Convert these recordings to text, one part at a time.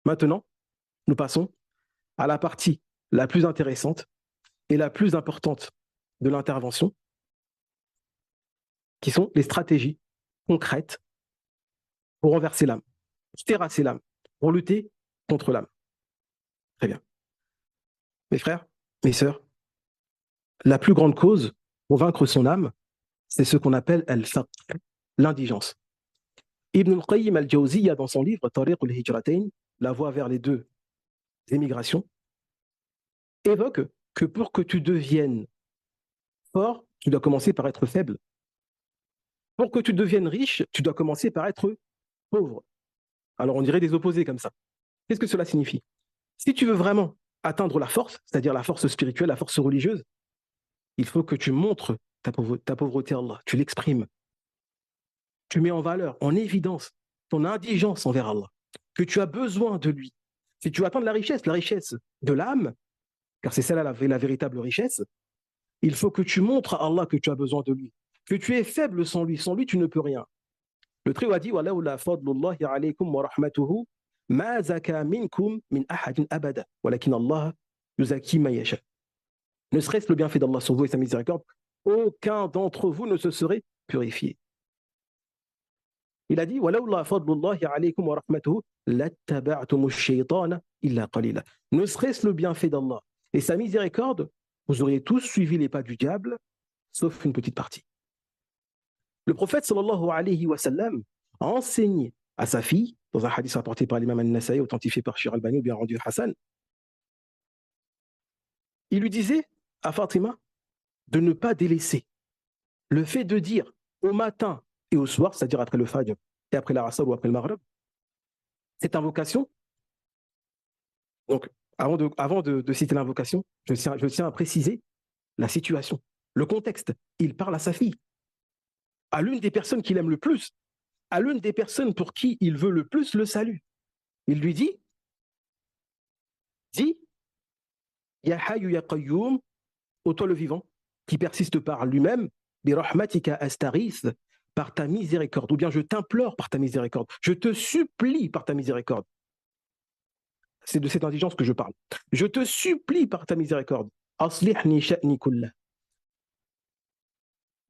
Maintenant, nous passons à la partie la plus intéressante et la plus importante de l'intervention, qui sont les stratégies concrètes pour renverser l'âme, pour terrasser l'âme, pour lutter contre l'âme. Très bien. Mes frères, mes sœurs, la plus grande cause pour vaincre son âme, c'est ce qu'on appelle al-faqr, l'indigence. Ibn al-Qayyim al-Jawziyya, dans son livre Tariq al-Hijratain, la voie vers les deux émigrations, évoque que pour que tu deviennes fort, tu dois commencer par être faible. Pour que tu deviennes riche, tu dois commencer par être pauvre. Alors on dirait des opposés comme ça. Qu'est-ce que cela signifie? Si tu veux vraiment atteindre la force, c'est-à-dire la force spirituelle, la force religieuse, il faut que tu montres ta pauvreté à Allah, tu l'exprimes, tu mets en valeur, en évidence ton indigence envers Allah, que tu as besoin de lui. Si tu veux atteindre la richesse de l'âme, car c'est celle-là la véritable richesse, il faut que tu montres à Allah que tu as besoin de lui, que tu es faible sans lui tu ne peux rien. Le Très a dit وَلَوْلَا فَضْلُ اللَّهِ عَلَيْكُمْ وَرَحْمَتُهُ مَا زَكَى مِنْكُمْ مِنْ أَحَدٍ أَبَدًا وَلَكِنَّ اللَّهَ يُزَكِّي مَن يَشَاءُ. Ne serait-ce le bienfait d'Allah sur vous et sa miséricorde, aucun d'entre vous ne se serait purifié. Il a dit وَلَوْلَا فَضْلُ اللَّهِ عَلَيْكُمْ وَرَحْمَتُهُ لَاتَّبَعْتُمُ الشَّيْطَانَ إِلَّا قَلِيلًا. Ne serait-ce le bienfait d'Allah et sa miséricorde, vous auriez tous suivi les pas du diable, sauf une petite partie. Le prophète sallallahu alayhi wa sallam a enseigné à sa fille, dans un hadith rapporté par l'imam al-Nasa'i, authentifié par Shir al-Bani ou bien rendu Hassan, il lui disait à Fatima de ne pas délaisser le fait de dire au matin et au soir, c'est-à-dire après le Fajr et après la Asr ou après le Maghrib, cette invocation. Donc, avant de citer l'invocation, je tiens à préciser la situation, le contexte. Il parle à sa fille, à l'une des personnes qu'il aime le plus, à l'une des personnes pour qui il veut le plus le salut. Il lui dit, dis, Ya Hayyu Ya Qayyum, ô toi le vivant, qui persiste par lui-même, bi rahmatika astarith, par ta miséricorde, ou bien je t'implore par ta miséricorde, je te supplie par ta miséricorde. C'est de cette indigence que je parle. Je te supplie par ta miséricorde. Aslihni sha'ni kullah.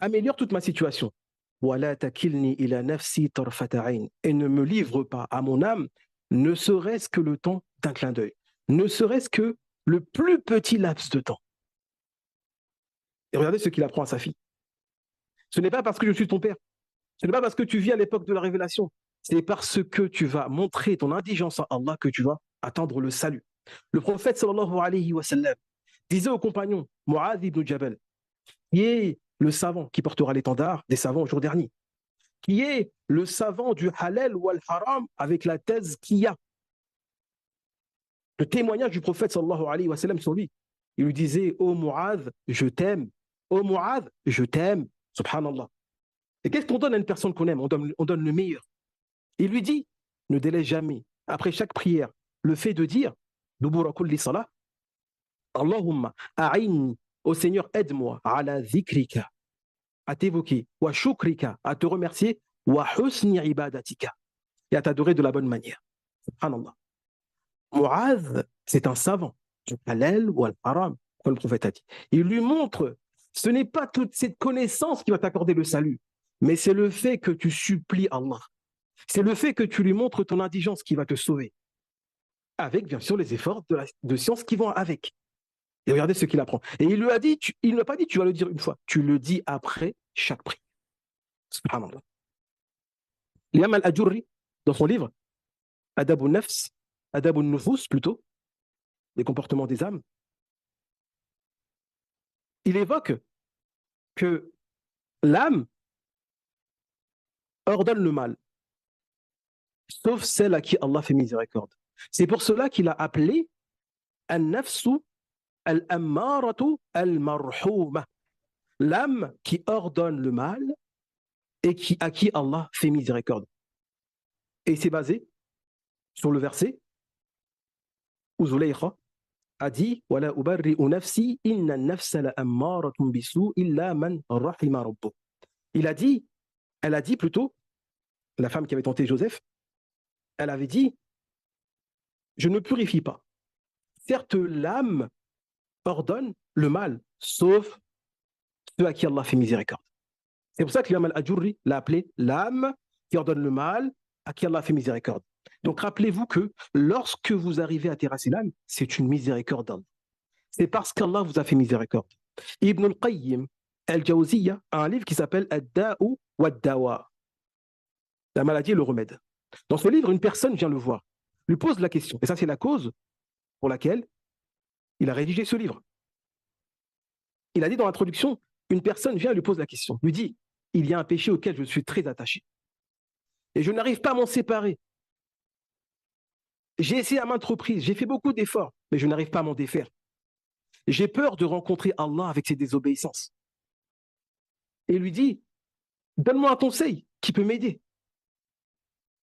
Améliore toute ma situation. Wala takilni ila nafsi tarfata ayn. Et ne me livre pas à mon âme, ne serait-ce que le temps d'un clin d'œil, ne serait-ce que le plus petit laps de temps. Et regardez ce qu'il apprend à sa fille. Ce n'est pas parce que je suis ton père, ce n'est pas parce que tu vis à l'époque de la révélation, c'est parce que tu vas montrer ton indigence à Allah que tu vas atteindre le salut. Le prophète sallallahu alayhi wa sallam disait aux compagnons, Mu'adh ibn Jabal, qui est le savant qui portera l'étendard des savants au jour dernier, qui est le savant du halal ou al-haram avec la thèse qu'il y a, le témoignage du prophète sallallahu alayhi wa sallam sur lui. Il lui disait, ô Mu'adh, je t'aime, ô Mu'adh, je t'aime, subhanallah. Et qu'est-ce qu'on donne à une personne qu'on aime? On donne le meilleur. Il lui dit, ne délaisse jamais, après chaque prière, le fait de dire, Dubura kulli salah, Allahumma a'inni, au Seigneur, aide-moi, ala dhikrika, à t'évoquer, wa shukrika, à te remercier, wa husni ibadatika, et à t'adorer de la bonne manière. Subhanallah. Mu'adh, c'est un savant, du halal ou al-haram, comme le prophète a dit. Il lui montre, ce n'est pas toute cette connaissance qui va t'accorder le salut, mais c'est le fait que tu supplies Allah. C'est le fait que tu lui montres ton indigence qui va te sauver. Avec, bien sûr, les efforts de science qui vont avec. Et regardez ce qu'il apprend. Et il lui a dit, il ne lui a pas dit, tu vas le dire une fois. Tu le dis après chaque prière. Subhanallah. L'imam al-Ajurri, dans son livre, Adab al-Nafs, Adab al-Nufus, plutôt, les comportements des âmes, il évoque que l'âme ordonne le mal, sauf celle à qui Allah fait miséricorde. C'est pour cela qu'il a appelé al-nafsu al-ammaratu al-marhuma, l'âme qui ordonne le mal et à qui Allah fait miséricorde. Et c'est basé sur le verset où Zulaykha a dit Wala ubarri'u nafsi inna nafsa la ammaratun bisu illa man rahima rabbuh. Il a dit, elle a dit plutôt, la femme qui avait tenté Joseph, elle avait dit je ne purifie pas. Certes, l'âme ordonne le mal, sauf ceux à qui Allah fait miséricorde. C'est pour ça que l'imam al-Ajurri l'a appelé l'âme qui ordonne le mal, à qui Allah fait miséricorde. Donc rappelez-vous que lorsque vous arrivez à terrasser l'âme, c'est une miséricorde d'Allah. C'est parce qu'Allah vous a fait miséricorde. Ibn al-Qayyim al-Jawziyya a un livre qui s'appelle Ad-Da'u wa Ad-Dawa, la maladie et le remède. Dans ce livre, une personne vient le voir, lui pose la question, et ça c'est la cause pour laquelle il a rédigé ce livre. Il a dit dans l'introduction, une personne vient et lui pose la question, lui dit, il y a un péché auquel je suis très attaché, et je n'arrive pas à m'en séparer. J'ai essayé à maintes reprises, j'ai fait beaucoup d'efforts, mais je n'arrive pas à m'en défaire. J'ai peur de rencontrer Allah avec ses désobéissances. Et il lui dit, donne-moi un conseil qui peut m'aider.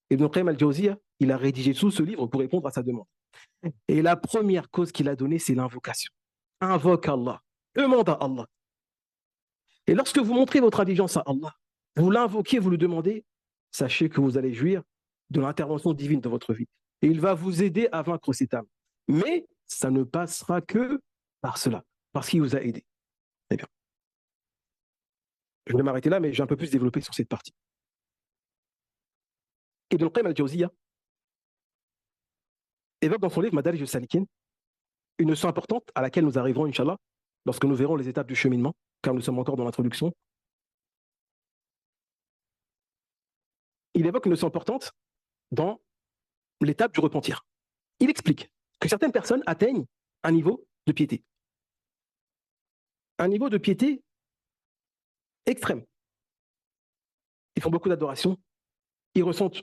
Ibn Qayyim al-Jawziyya, il a rédigé tout ce livre pour répondre à sa demande. Et la première cause qu'il a donnée, c'est l'invocation. Invoque Allah, demande à Allah. Et lorsque vous montrez votre allégeance à Allah, vous l'invoquez, vous le demandez, sachez que vous allez jouir de l'intervention divine dans votre vie. Et il va vous aider à vaincre cette âme. Mais ça ne passera que par cela, parce qu'il vous a aidé. Très bien. Je vais m'arrêter là, mais j'ai un peu plus développé sur cette partie. Ibn Qayyim al-Jawziyya évoque dans son livre Madarij al-Salikin une notion importante à laquelle nous arriverons, Inch'Allah, lorsque nous verrons les étapes du cheminement, car nous sommes encore dans l'introduction. Il évoque une notion importante dans l'étape du repentir. Il explique que certaines personnes atteignent un niveau de piété. Un niveau de piété extrême. Ils font beaucoup d'adoration, ils ressentent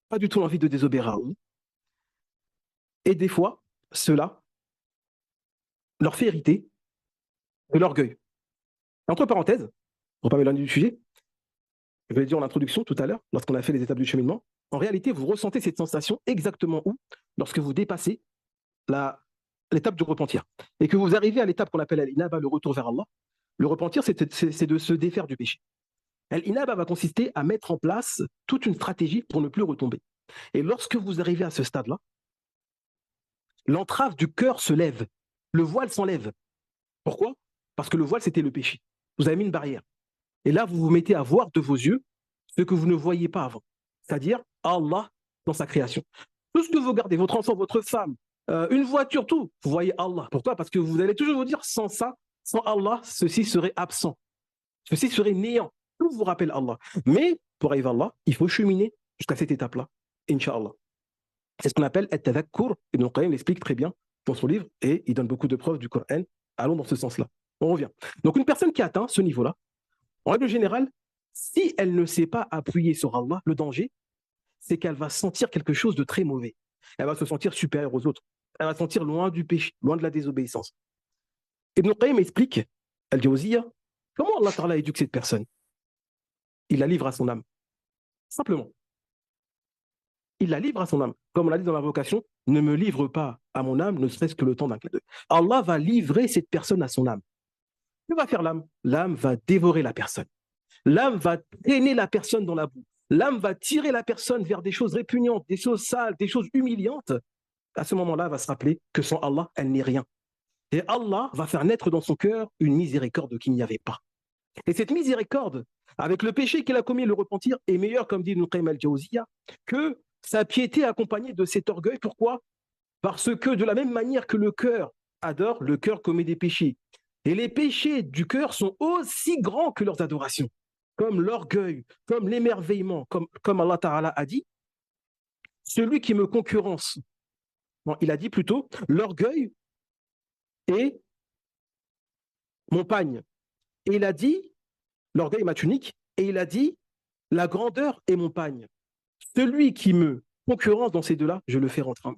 pas du tout l'envie de désobéir à Allah. Et des fois, cela leur fait hériter de l'orgueil. Entre parenthèses, pour ne pas m'éloigner du sujet, je l'ai dit en introduction tout à l'heure, lorsqu'on a fait les étapes du cheminement, en réalité, vous ressentez cette sensation exactement où? Lorsque vous dépassez l'étape du repentir. Et que vous arrivez à l'étape qu'on appelle al-inaba, le retour vers Allah. Le repentir, c'est de se défaire du péché. Al-inaba va consister à mettre en place toute une stratégie pour ne plus retomber. Et lorsque vous arrivez à ce stade-là, l'entrave du cœur se lève, le voile s'enlève. Pourquoi? Parce que le voile, c'était le péché. Vous avez mis une barrière. Et là, vous vous mettez à voir de vos yeux ce que vous ne voyiez pas avant, c'est-à-dire Allah dans sa création. Tout ce que vous regardez, votre enfant, votre femme, une voiture, tout, vous voyez Allah. Pourquoi? Parce que vous allez toujours vous dire, sans ça, sans Allah, ceci serait absent, ceci serait néant. Tout vous rappelle Allah. Mais pour arriver à Allah, il faut cheminer jusqu'à cette étape-là, Inch'Allah. C'est ce qu'on appelle at-tadhakkur. Ibn Qayyim l'explique très bien dans son livre et il donne beaucoup de preuves du Coran. Allons dans ce sens-là. On revient. Donc une personne qui atteint ce niveau-là, en règle générale, si elle ne sait pas appuyer sur Allah, le danger, c'est qu'elle va sentir quelque chose de très mauvais. Elle va se sentir supérieure aux autres. Elle va se sentir loin du péché, loin de la désobéissance. Ibn Qayyim explique, Al-Jawziyya, comment Allah Ta'ala éduque cette personne. Il la livre à son âme. Simplement. Il la livre à son âme. Comme on l'a dit dans l'invocation, ne me livre pas à mon âme, ne serait-ce que le temps d'un clin d'œil. Allah va livrer cette personne à son âme. Que va faire l'âme? L'âme va dévorer la personne. L'âme va traîner la personne dans la boue. L'âme va tirer la personne vers des choses répugnantes, des choses sales, des choses humiliantes. À ce moment-là, elle va se rappeler que sans Allah, elle n'est rien. Et Allah va faire naître dans son cœur une miséricorde qu'il n'y avait pas. Et cette miséricorde, avec le péché qu'il a commis et le repentir, est meilleure, comme dit Ibn Qayyim al-Jawziyya, que sa piété accompagnée de cet orgueil. Pourquoi? Parce que de la même manière que le cœur adore, le cœur commet des péchés. Et les péchés du cœur sont aussi grands que leurs adorations, comme l'orgueil, comme l'émerveillement, comme Allah Ta'ala a dit, celui qui me concurrence. Non, il a dit plutôt, l'orgueil est mon pagne. Et il a dit, l'orgueil est ma tunique, et il a dit, la grandeur est mon pagne. Celui qui me concurrence dans ces deux-là, je le fais rentrer en.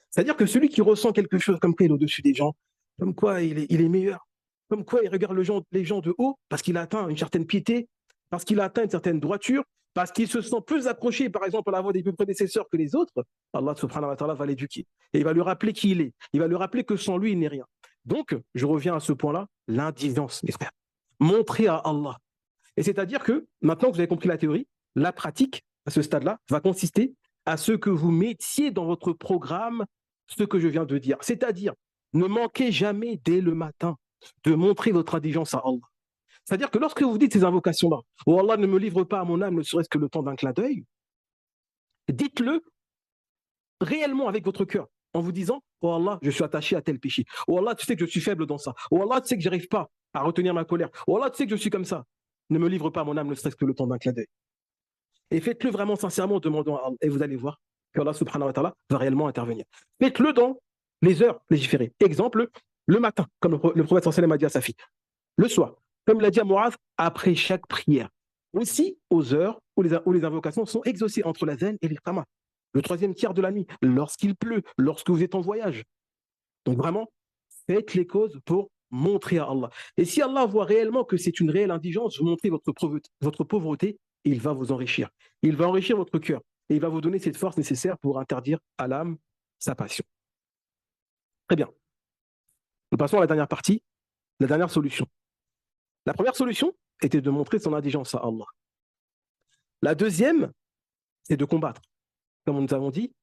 C'est-à-dire que celui qui ressent quelque chose comme quoi il est au-dessus des gens, comme quoi il est meilleur, comme quoi il regarde les gens de haut parce qu'il a atteint une certaine piété, parce qu'il a atteint une certaine droiture, parce qu'il se sent plus accroché, par exemple, à la voix des plus prédécesseurs que les autres, Allah subhanahu wa ta'ala va l'éduquer. Et il va lui rappeler qui il est. Il va lui rappeler que sans lui, il n'est rien. Donc, je reviens à ce point-là, l'indigence, mes frères. Montrer à Allah. Et c'est-à-dire que, maintenant que vous avez compris la théorie, la pratique, à ce stade-là, va consister à ce que vous mettiez dans votre programme ce que je viens de dire. C'est-à-dire, ne manquez jamais dès le matin de montrer votre indigence à Allah. C'est-à-dire que lorsque vous dites ces invocations-là, oh Allah ne me livre pas à mon âme, ne serait-ce que le temps d'un clin d'œil, dites-le réellement avec votre cœur, en vous disant, oh Allah, je suis attaché à tel péché. Oh Allah, tu sais que je suis faible dans ça. Oh Allah, tu sais que je n'arrive pas à retenir ma colère. Oh Allah, tu sais que je suis comme ça. Ne me livre pas à mon âme, ne serait-ce que le temps d'un clin d'œil. Et faites-le vraiment sincèrement en demandant à Allah. Et vous allez voir que Allah subhanahu wa ta'ala va réellement intervenir. Faites-le dans les heures légiférées. Exemple, le matin, comme le prophète sallallahu a dit à sa fille. Le soir, comme l'a dit à Mu'adh, après chaque prière. Aussi aux heures où les invocations sont exaucées entre la zen et l'iqama. Le troisième tiers de la nuit, lorsqu'il pleut, lorsque vous êtes en voyage. Donc vraiment, faites les causes pour montrer à Allah. Et si Allah voit réellement que c'est une réelle indigence, vous montrez votre pauvreté, il va vous enrichir. Il va enrichir votre cœur et il va vous donner cette force nécessaire pour interdire à l'âme sa passion. Très bien. Nous passons à la dernière partie, la dernière solution. La première solution était de montrer son indigence à Allah. La deuxième, c'est de combattre. Comme nous avons dit,